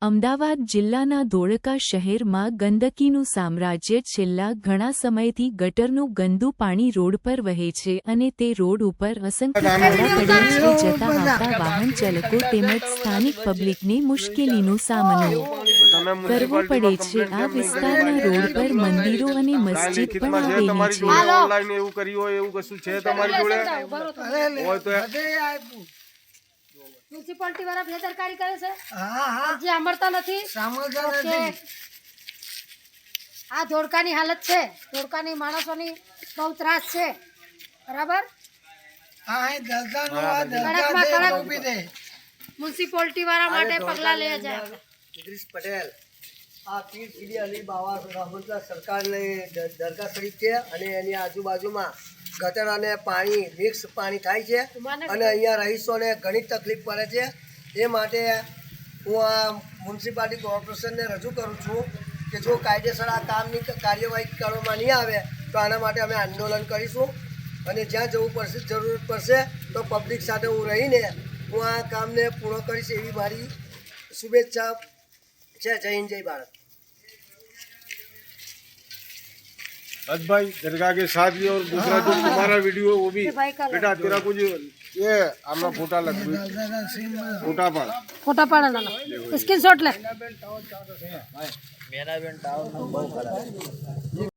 અમદાવાદ જિલ્લાના ધોળકા શહેરમાં ગંદકીનું સામ્રાજ્ય છેલ્લા ઘણા સમયથી ગટરનું ગંદુ પાણી રોડ પર વહે છે અને તે રોડ ઉપર અસંખ્ય ખાડા પડ્યા છે જતા આવતા વાહન ચાલકો તેમજ સ્થાનિક પબ્લિકને મુશ્કેલીનો સામનો કરવો પડે છે આ વિસ્તારના રોડ પર મંદિરો અને મસ્જિદ પણ આવેલી છે ઓનલાઈન એવું કર્યું હોય એવું કશું છે તમારી જોડે હોય તો મ્યુનિસિપાલિટી વાળા બેદરકારી કરે છે જે અમરતા નથી આ ધોળકાની હાલત છે ધોળકાની માણસોની બહુ ત્રાસ છે બરાબર મ્યુનિસિપાલિટી વાળા માટે પગલા લેવા જાય ઇદ્રીસ પટેલ આ પીર સીડી અલી બાવા રહમતુલ્લાહ સરકારની દરગાહ શરીફ છે અને એની આજુબાજુમાં ગટર અને પાણી મિક્સ પાણી થાય છે અને અહીંયા રહીશોને ઘણી તકલીફ પડે છે એ માટે હું આ મ્યુનિસિપાલિટી કોર્પોરેશનને રજૂ કરું છું કે જો કાયદેસર આ કામની કાર્યવાહી કરવામાં નહીં આવે તો આના માટે અમે આંદોલન કરીશું અને જ્યાં જવું પડશે જરૂર પડશે તો પબ્લિક સાથે હું રહીને હું આ કામને પૂર્ણ કરીશ એવી મારી शुभेच्छा जय हिंद जय भारत। भाई दरगाह के साथ भी और दूसरा जो तुम्हारा वीडियो वो भी बेटा तेरा कुछ ये हमारा फोटा लग फोटा पड़ा ना स्क्रीनशॉट ले मेरा भी